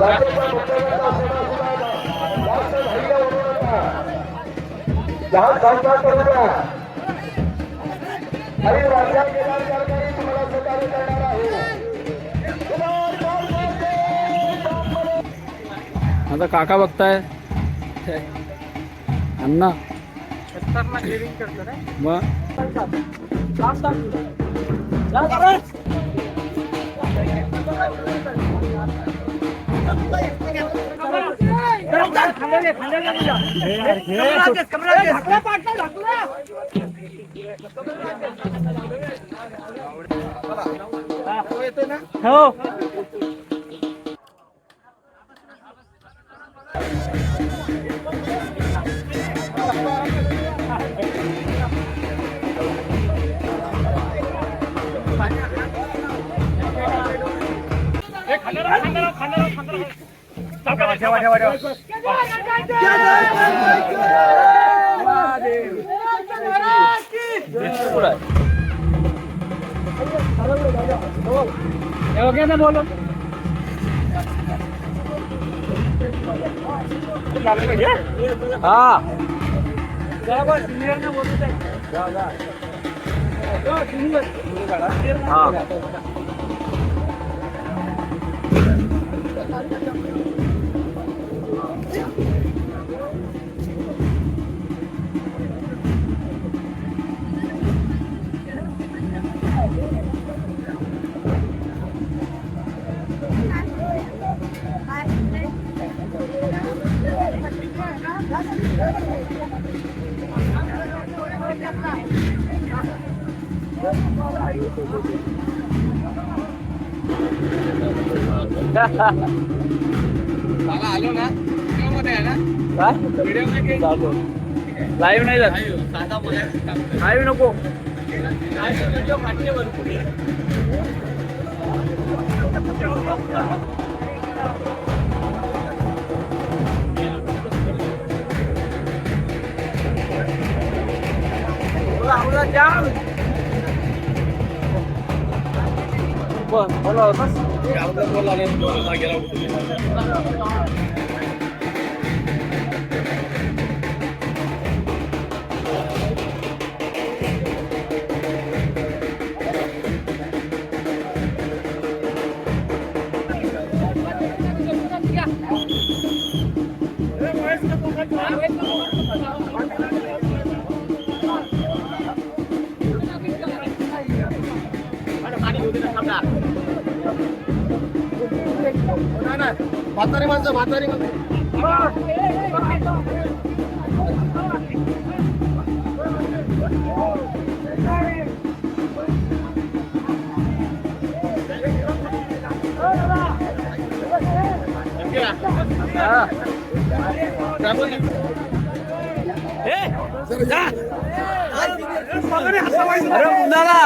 राज्याच्या मुख्यमंत्र्यांचा सेवा सुद्धा जास्त धैर्य होऊ नका. जहाज साजरा करू द्या आणि राज्यात केंद्र सरकारी तुम्हाला सहकार्य करणार आहे. आता काका बघताय अण्णा मग हो बोलो हाँ आलो ना मध्ये आहे ना व्हिडिओ लाईव्ह नाही जात लाईव्ह नको बोला म्हातारी माणसं म्हातारी अरे मुलाला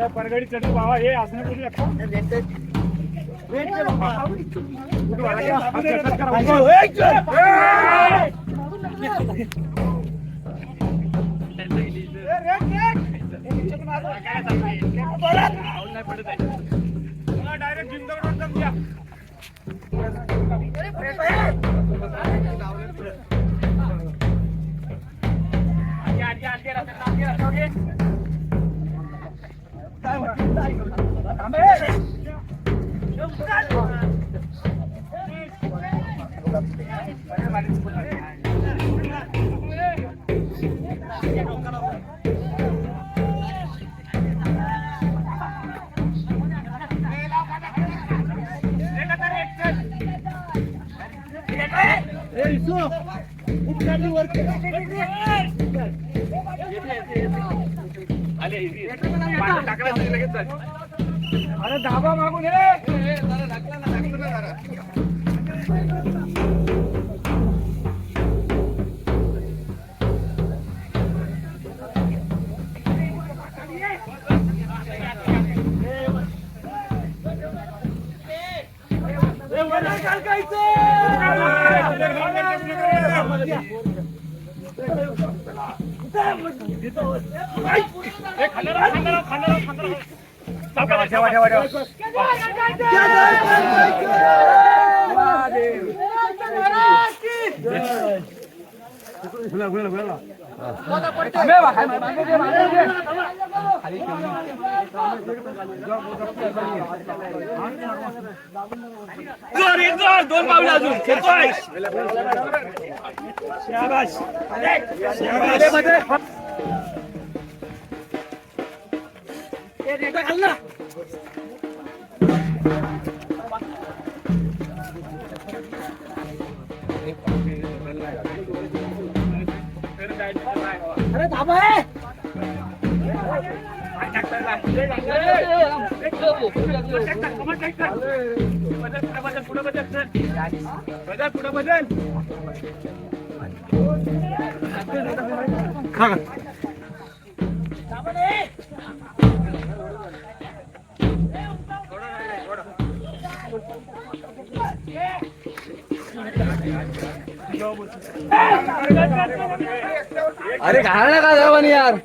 परगडी चढू बाबा हे असं डायरेक्ट जिंदाबाद अरे धाबा मागून दोन पावलं अजून शाबाश अरे धाबा आहे अरे खाना का जावा नहीं यार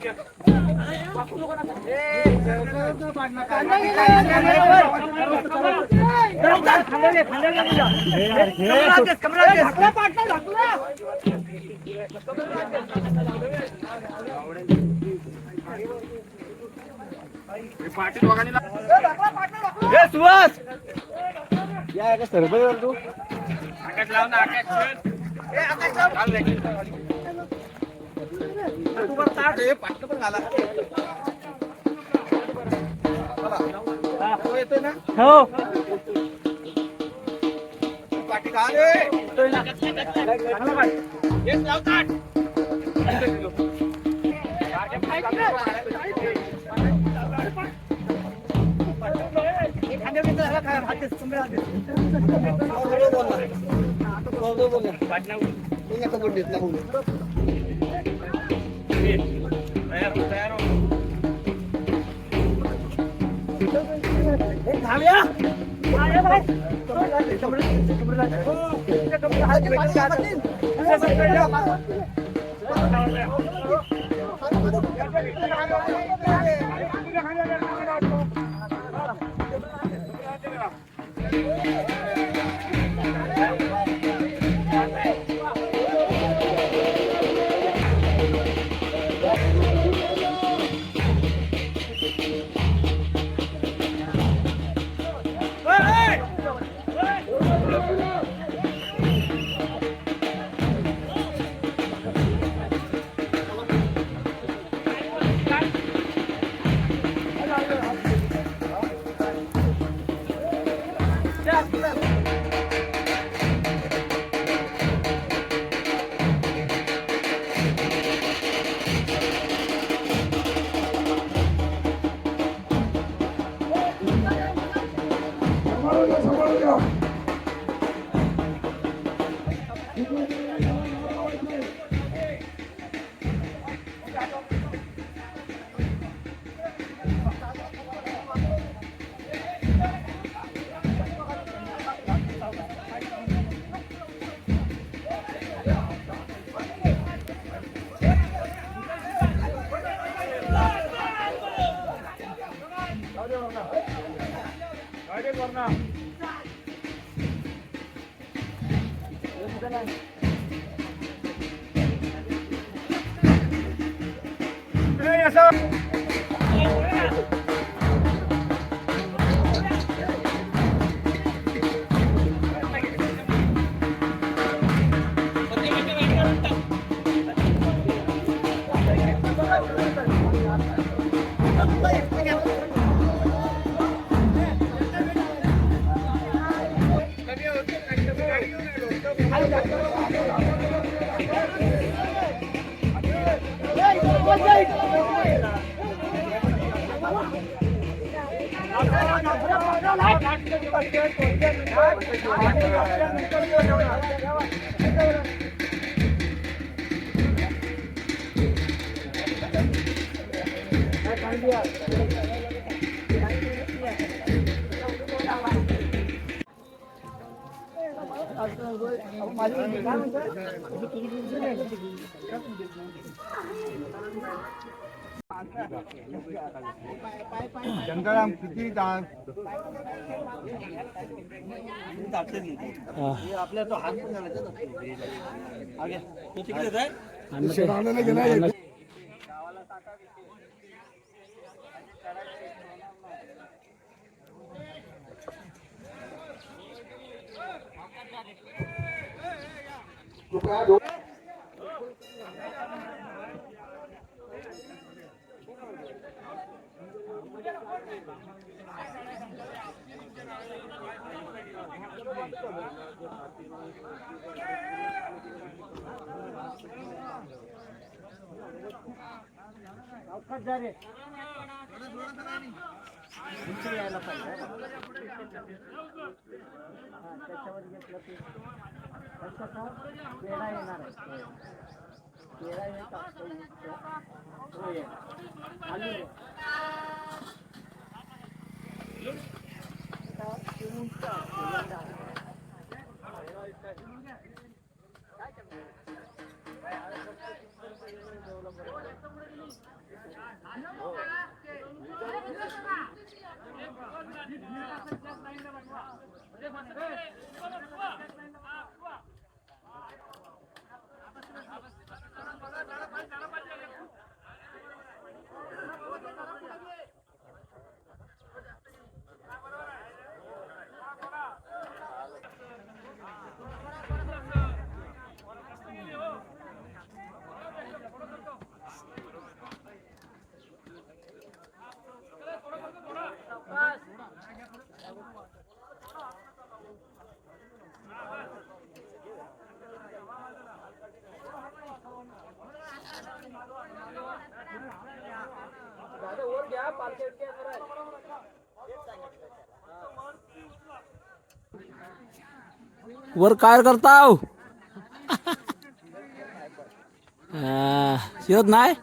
सुहास या सरबत तू आकाश लाव ना आकाश तू पण ताट आहे पाटलं पण घाला तो येतोय ना हो पाठी खा रे येतोय ना चांगला पाठ. येस लावतात शंकराम किती आपल्या तो हात पण घालायचा वर काय करताव शिरत नाही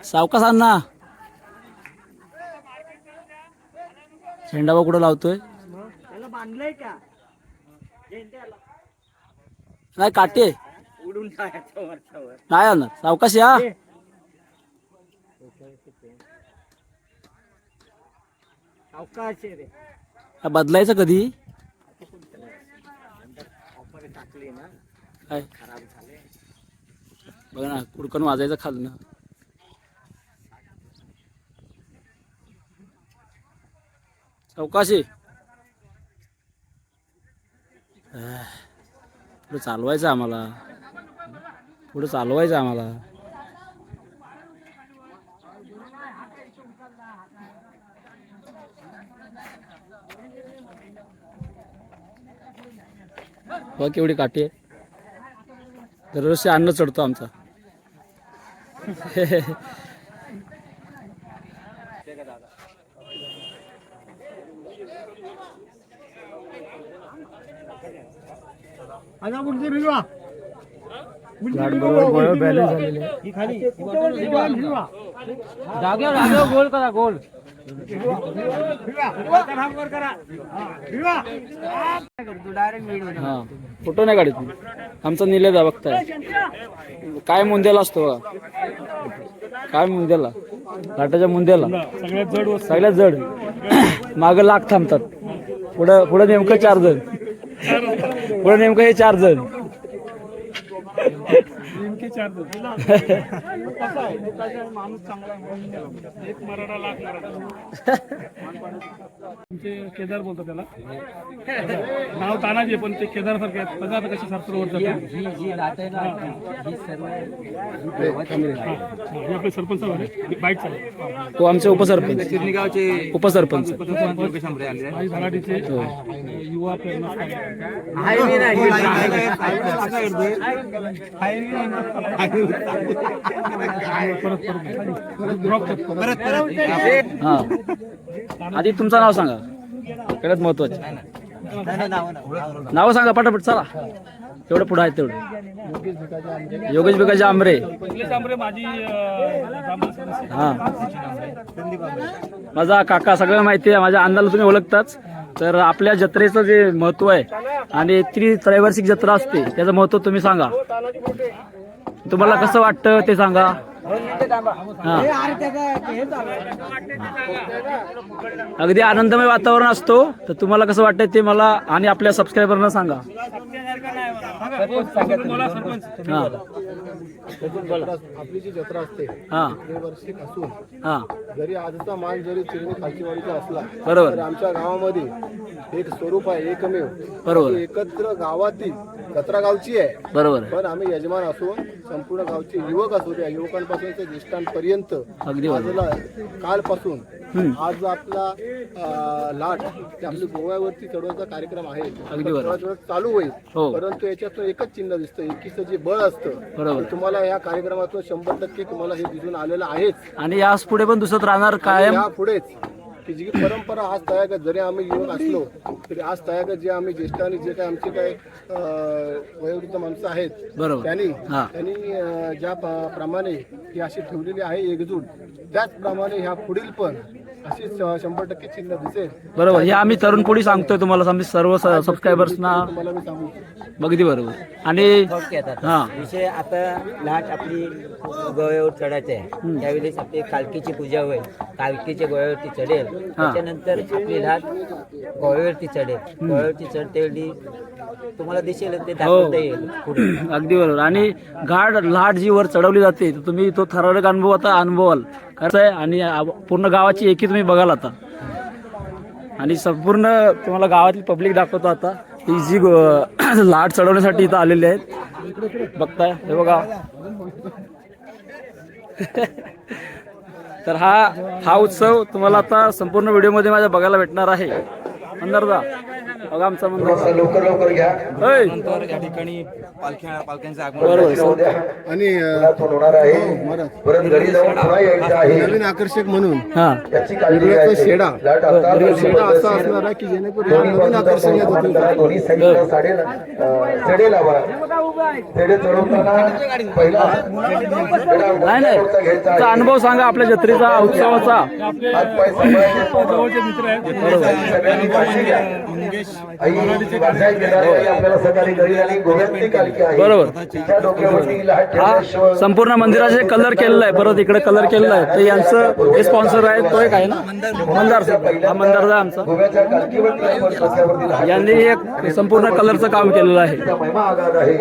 सावकाश अण्णा झेंडावा कुठं लावतोय त्याला बांधलंय का नाही काटे उडून जायचं वरच्यावर नाही आणणार सावकाश या अवकाश आहे रे हा बदलायचं कधी ऑफर टाकली ना काय खराब झाले बघा ना कुडकन वाजायचं खालनं सावकाशी पुढे चालवायचं आम्हाला पुढे चालवायचं आम्हाला बघ केवढी काठी आहे दरवर्षी अन्न चढतो आमचा जागेवर गोल करा गोल हा फोटो नाही काढत मी. आमचा निलेश आहे बघताय काय मुंद्याला असतो बघा काय मुंद्याला घाटाच्या मुंद्याला सगळ्यात जड माग लाख थांबतात पुढं नेमकं 4 जण पुढं नेमकं हे 4 जण माणूस चांगला एक मराठा लाख केदार बोलतो त्याला नाव तानाजी पण ते केदार सारखे आहेत बघा आता कशी सरसरोवर जाते आपले सरपंच बाईट चालू तो आमचे उपसरपंच उपसरपंच झलाटीचे युवा प्रेरणा हा आधी तुमचं नाव सांगा सगळ्यात महत्वाचं नाव सांगा पटापट चला तेवढं पुढे आहे तेवढं योगेश भिकाजी आंबरे माझी हा माझा काका सगळं माहिती आहे माझ्या अंदाला तुम्ही ओळखताच तर आपल्या जत्रेचं जे महत्व आहे आणि त्रैवार्षिक जत्रा असते त्याचं महत्व तुम्ही सांगा तुम्हाला कसं वाटतं ते सांगा हा अगदी आनंदमय वातावरण असतो तर तुम्हाला कसं वाटतं ते मला आणि आपल्या सबस्क्रायबरना सांगा हा आपली जी जत्रा असते हा त्रैवार्षिक असून हा जरी आजचा मान जरी चिरणी खालचीवाडीचा असला बरोबर तर आमच्या गावामध्ये एक स्वरूप आहे एकमेव बरोबर की एकत्र गावातील जत्रा गावची आहे बरोबर पण आम्ही यजमान असून संपूर्ण गावचे युवक असू द्या युवकांपासून ते ज्येष्ठांपर्यंत अगदी बरोबर आजला कालपासून आज आपला लाट ते आपली गोव्यावरती चढवायचा कार्यक्रम आहे अगदी बरोबर. थोडा चालू होईल हो. परंतु याच्यातून एकच चिन्ह दिसतं एकीचं जे बळ असतं बरोबर. ते तुम्हाला या कार्यक्रमातून 100% तुम्हाला हे दिसून आलेलं आहेच आणि याच पुढे पण दुसरं राहणार कायम या पुढेच की जी परंपरा आज तयागत जरी आम्ही युवक असलो तरी आज तयागत जे आम्ही ज्येष्ठ आणि जे काही आमचे काही वयोवृद्ध माणसं आहेत बरोबर. त्यांनी ज्या प्रमाणे ही अशी ठेवलेली आहे एकजूट त्याचप्रमाणे ह्या पुढील पण अशीच 100% चिन्ह दिसेल बरोबर हे आम्ही तरुण पिढी सांगतोय तुम्हाला आम्ही सर्व सबस्क्रायबर्सना तुम्हाला मी सांगू अगदी बरोबर आणि हा विषय आता लाट आपली गोव्यावर चढायचं आहे त्यावेळेस आपली कालकीची पूजा होईल कालकीच्या गोव्यावरती चढेल त्याच्यानंतर आपली लाट गोव्यावरती चढेल गोव्यावरती चढतेवेळी तुम्हाला दिसेल ते दाखवता येईल पुढे अगदी बरोबर आणि लाट जी वर चढवली जाते तर तुम्ही तो ठराविक अनुभव आता अनुभवाल कसं आहे आणि पूर्ण गावाची एकी तुम्ही बघाल आता आणि संपूर्ण तुम्हाला गावातली पब्लिक दाखवतो आता ही जी लाट चढवण्यासाठी इथं आलेले आहेत बघताय हे बघा तर हा उत्सव तुम्हाला आता संपूर्ण व्हिडिओमध्ये माझ्या बघायला भेटणार आहे अंदरदा बघा आमचा मंदिर लवकर लवकर घ्या. होय. या ठिकाणी पालख्यांचं आगमन बरोबर आणि होणार आहे. महाराज परत घरी जाऊन पुन्हा यायचं आहे. नवीन आकर्षक म्हणून हा याची काळजी निर्लयाचा घ्यायची. शेडा लाट आता शेडा असा असणार आहे की जेणेकरून हा नवीन आकर्षण या दोन्ही जत्रेचं साईडला सेडे लावा. सेडे चढवताना पहिला नाही नाही तुमचा अनुभव सांगा आपल्या जत्रेचा उत्सवाचा. हातपाय सांभाळायचे. जवळचे मित्र आहेत. सगळ्यांनी काळजी घ्या. आई वारसाई घेणारी आई आपल्याला सकाळी घरी आणि गोव्यातली कालकी आहे. बरोबर. तिच्या डोक्यावरती लाट हा ठेवल्याशिवाय संपूर्ण मंदिराचे कलर केलेला आहे, परत इकडे कलर केलेला आहे. तर यांचं हे स्पॉन्सर आहे तो एक आहे ना मंदार साहेब. हा मंदारचा आहे आमचा. गोव्याच्या कालकीवरती आपण डोक्यावरती लाट यांनी एक संपूर्ण कलरचं काम केलेलं आहे. तिचा महिमा आगाध आहे.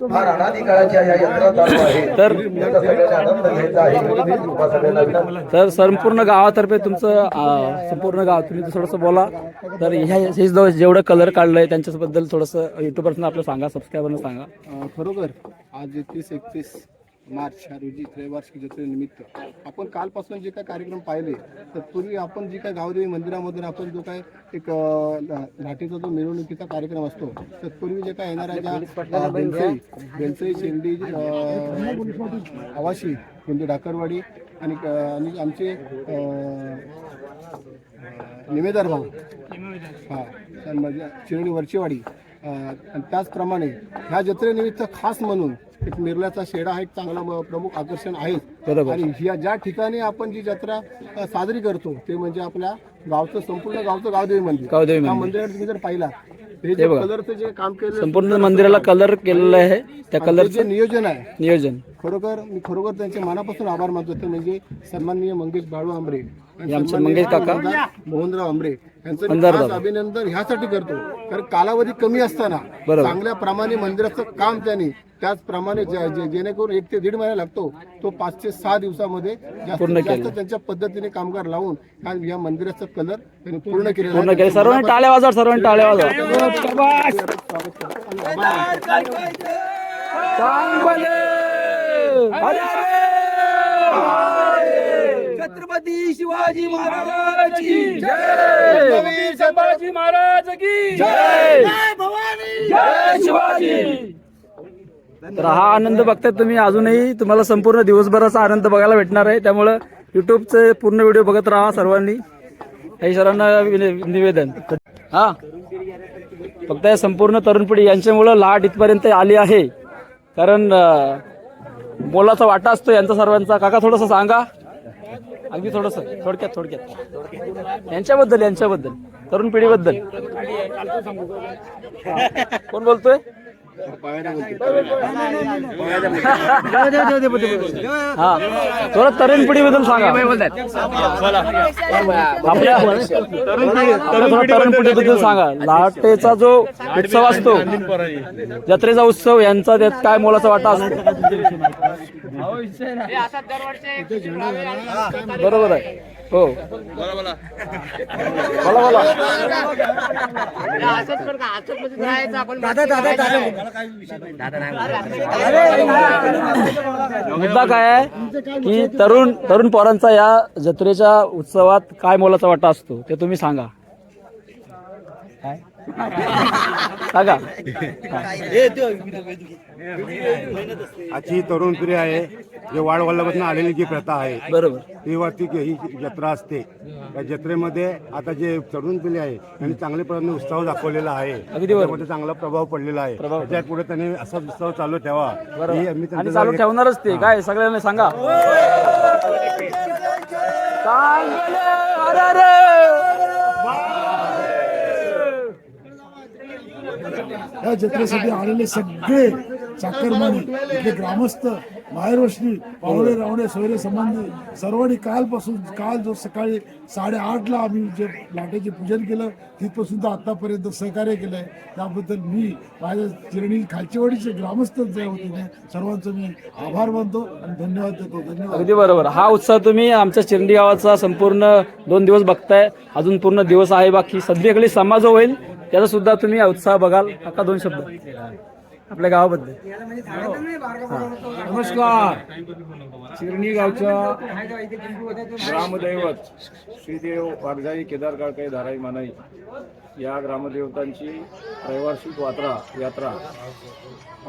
फार अनादी काळाच्या या यंत्रात चालू आहे. तर याचा सगळ्यांना आनंद घ्यायचा आहे. तुम्हा सगळ्यांना विनंती. तर संपूर्ण गावातर्फे तुमचं संपूर्ण गाव तुम्ही थोडंसं बोला. तर ह्या जेवढं कलर काढलंय त्यांच्याबद्दल थोडंसं युट्यूबर्सना आपलं सांगा, सबस्क्रायबरना सांगा. खरोखर आज 31 मार्च ह्या रोजी त्रैवार्षिक जत्रेनिमित्त आपण कालपासून जे काय कार्यक्रम पाहिले, तर पूर्वी आपण जे काय गावदेवी मंदिरामधून आपण जो काय एक लाटेचा जो मिरवणुकीचा कार्यक्रम असतो, तर पूर्वी जे काय येणाऱ्या ज्या बेलसई शेंडी आवाशी म्हणजे डाकरवाडी आणि आमचे निमेदार भाऊ चिरणी वरचेवाडी आणि त्याचप्रमाणे ह्या जत्रेनिमित्त खास म्हणून एक मिरल्याचा शेडा हा एक चांगला प्रमुख आकर्षण आहे. बरोबर. आणि ज्या ठिकाणी आपण जी जत्रा साजरी करतो ते म्हणजे आपल्या गावचं संपूर्ण गावचं गावदेवी मंदिर. गावदेवी त्या मंदिर. मंदिरात तुम्ही जर पाहिला हे जे कलरचं जे काम केलं संपूर्ण मंदिराला कलर केलेलं आहे. त्या जे कलरचं नियोजन आहे नियोजन मी खरोखर त्यांचे मनापासून आभार मानतो. ते म्हणजे सन्माननीय मंगेश बाळू आंबरे आणि आमचे सन्माननीय मंगेश काका. मोहनराव आंबरे यांचं मी मंदार खास दादा. अभिनंदन ह्यासाठी करतो कारण कालावधी कमी असताना बरोबर. चांगल्या प्रमाणे मंदिराचं काम त्यांनी त्याचप्रमाणे जेणेकरून 1 ते 1.5 महिना लागतो तो 5 ते 6 दिवसामध्ये पूर्ण जास्त केलं. त्यांच्या पद्धतीने कामगार लावून या मंदिराचा कलर त्यांनी पूर्ण केलेला पूर्ण आहे. केलं. सर्वांनी टाळ्या वाजवा, सर्वांनी टाळ्या वाजवा. छत्रपती शिवाजी महाराज की जय. संभाजी महाराज की जय. जय शिवाजी. तर हा आनंद बघताय तुम्ही. अजूनही तुम्हाला संपूर्ण दिवसभराचा आनंद बघायला भेटणार आहे. त्यामुळं युट्यूबचे पूर्ण व्हिडिओ बघत राहा सर्वांनी. हे सर्वांना निवेदन. हा फक्त या संपूर्ण तरुण पिढी यांच्यामुळं लाट इथपर्यंत आली आहे. कारण मोलाचा वाटा असतो यांचा सर्वांचा. काका थोडंसं सांगा अगदी थोडंसं थोडक्यात यांच्याबद्दल तरुण पिढीबद्दल कोण बोलतोय? हा थोडं तरुण पिढीबद्दल सांगा. आपल्या तरुण पिढीबद्दल सांगा. लाटेचा जो उत्सव असतो, जत्रेचा उत्सव, यांचा त्यात काय मोलाचा वाटा असतो? बरोबर आहे. हो बोला. मुद्दा काय आहे की तरुण पोरांचा या जत्रेच्या उत्सवात काय मोलाचा वाटा असतो ते तुम्ही सांगा. सांगा. आजची तरुण पिढी आहे जे वाडवल्लापासून आलेली जी प्रथा आहे बरोबर. ती वरती ही जत्रा असते. त्या जत्रेमध्ये आता जे तरुण पिढी आहे त्यांनी चांगल्या प्रकारे उत्साह दाखवलेला आहे. अगदी बरोबर. त्यामध्ये चांगला प्रभाव पडलेला आहे. त्याच्या पुढे त्यांनी असा उत्सव चालू ठेवा ही आम्ही आणि चालू ठेवणारच ते. काय सगळ्यांना सांगा. या जत्रेसाठी आलेले सगळे चाकरमानी, इथले ग्रामस्थ, माहेरवशनी, पाहुणे रावणे, सोयरे संबंधी सर्वांनी काल जो सकाळी 8:30ला आम्ही जे लाटेचे पूजन केलं तिथपासून तर आतापर्यंत सहकार्य केलंय. त्याबद्दल मी माझ्या चिरणी खालचेवाडीचे ग्रामस्थ जे होते सर्वांचं मी आभार मानतो आणि धन्यवाद देतो. धन्यवाद. अगदी बरोबर. हा उत्सव तुम्ही आमच्या चिरंडी गावाचा संपूर्ण 2 दिवस बघताय. अजून पूर्ण दिवस आहे बाकी. सगळीकडे समाज होईल त्याचा सुद्धा तुम्ही उत्साह बघाल. काका 2 शब्द. आपल्या गावाबद्दल. नमस्कार. चिरणी गावच्या ग्रामदैवत श्रीदेव वाघजाई केदार काळकाई धाराई मानाई या ग्रामदेवतांची त्रैवार्षिक यात्रा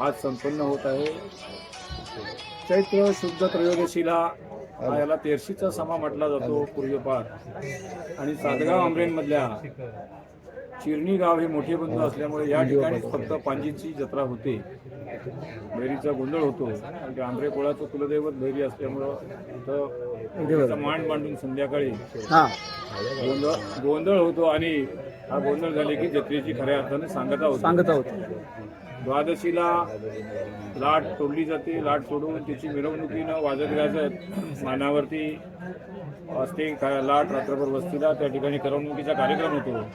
आज संपन्न होत आहे. चैत्र शुद्ध त्रयोदशीला याला तेरशीचा समा म्हटला जातो पूर्वीपार. आणि सातगाव आंबरेंमधल्या चिरणी गाव हे मोठे बंधू असल्यामुळे या ठिकाणी फक्त पांजीची जत्रा होते. भैरीचा गोंधळ होतो. आणि आंबरे कोळाचं कुलदैवत भैरी असल्यामुळं इथं मांड मांडून संध्याकाळी गोंधळ होतो. आणि हा गोंधळ झाले की जत्रेची खऱ्या अर्थाने सांगता होतो. द्वादशीला लाट तोडली जाते. लाट तोडून तिची मिरवणुकीनं वाजत गाजत मानावरती असते. लाट रात्रभर वस्तीला त्या ठिकाणी करमणुकीचा कार्यक्रम होतो.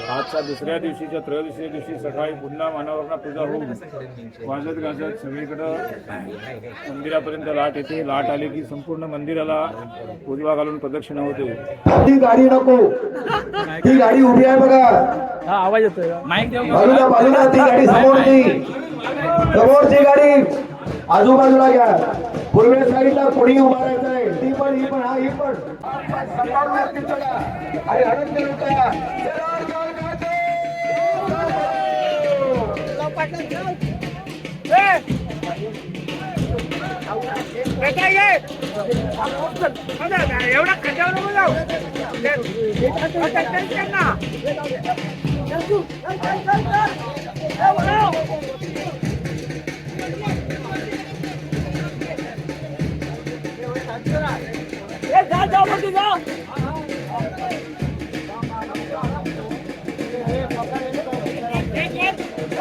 आजच्या दुसऱ्या दिवशीच्या त्रयोदशीच्या दिवशी सकाळी पुन्हा मानावरना पूजा होऊन वाजत गाजत सगळीकडं मंदिरापर्यंत लाट येते. लाट आली की संपूर्ण मंदिराला उजवा घालून प्रदक्षिणा होते. ती गाडी नको, ती गाडी उभी आहे बघा. हा आवाज येतोय. माईक बाजूला ती गाडी समोरची गाडी आजूबाजूला घ्या. पूर्वे साईडला कोणी उभा राहायचं आहे. ती पण ही पण ही पण अरे अडकले एवढा खंडावर जाऊ.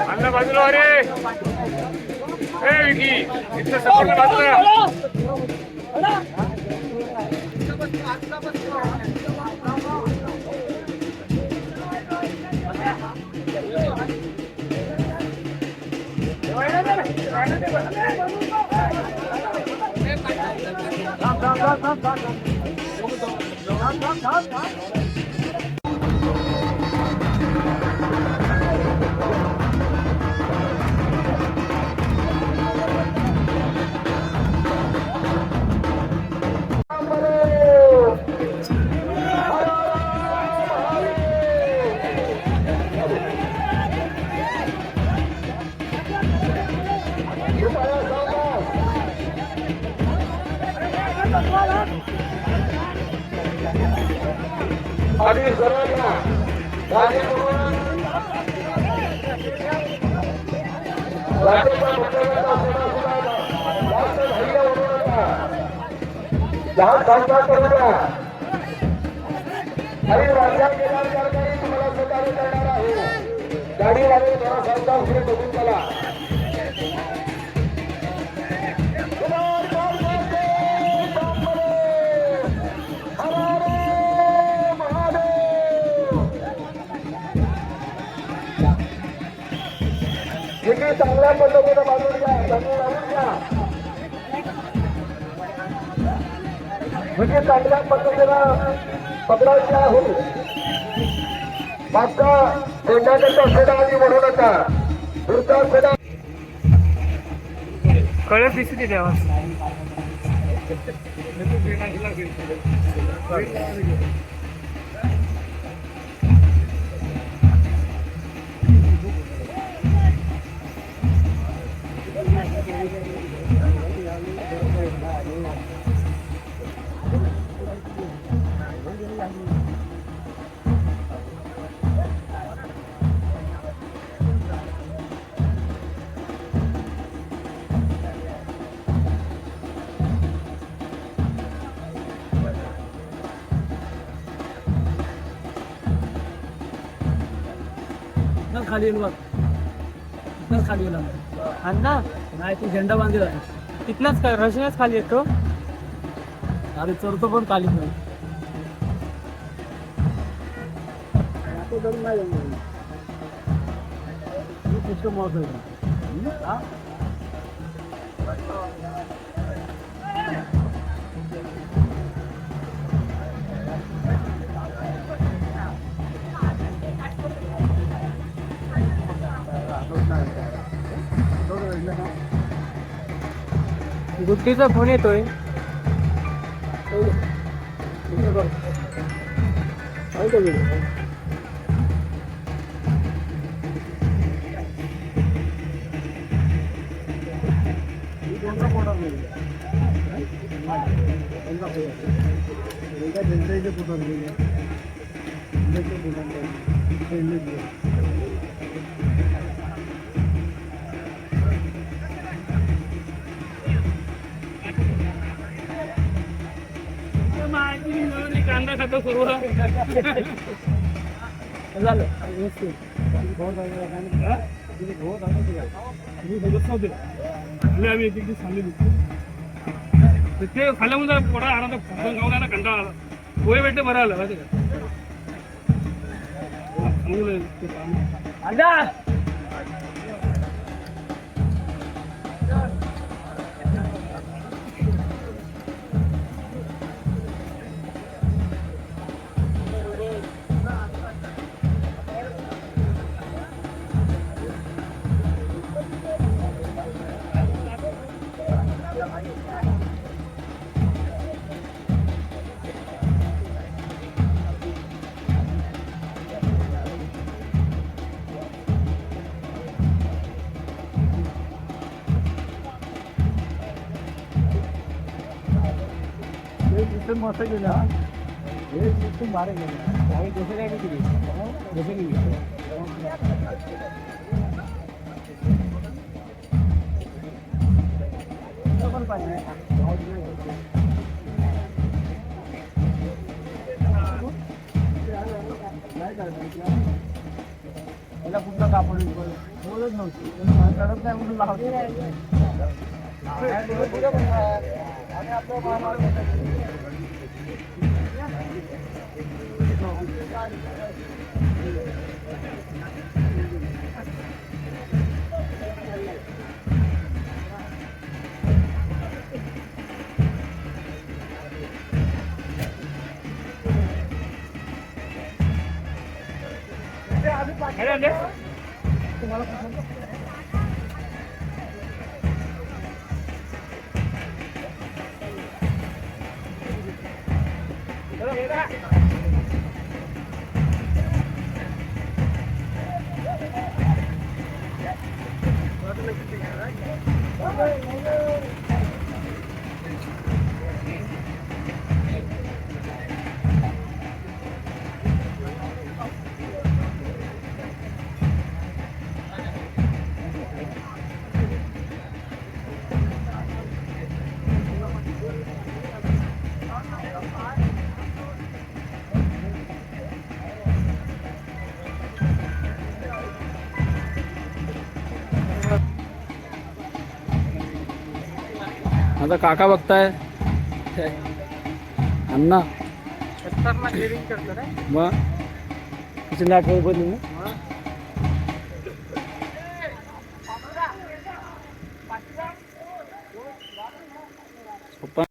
अन्न बाजूला अरे विकी इथं सपोर्ट बाजूला. आणि सर्वांना आणि राज्यात गेल्यावर तुम्हाला सहकार्य करणार आहे. गाडीवाले जरा सावकाश पुढे बघून चला. चांगल्या पद्धतीने बाजून घ्या. म्हणजे चांगल्या पद्धतीनं पकडायची आहे. मागचा सेंडाकडचा सेडा आधी म्हणू नका. पुढचा सेडा कळत दिसते तेव्हा. खाली येईल बघ. तिथनंच खाली येईल अण्णा. नाही ती झेंडा बांधलेला आहे तिथनंच रशनच खाली येतो. अरे चढतो पण खाली नाही. गुड्डीचा फोन येतोय. कांदा खातो सुरू झालं. आम्ही एक दिवस सांगितलं ते खाल्यामुळे पोटा आला गावला कंटाळा आला. पोहे भेटले बरं आलं माहिती का. मस्त गेला बारे गेला जसं काय केली जसं केली पण पाहिजे. त्याला कुठलं कापड बोलत नव्हती चढत नाही म्हणून लावते. आणि आपलं आता काका बघताय अण्णा मग किती आठवण बोलली ना पप्पा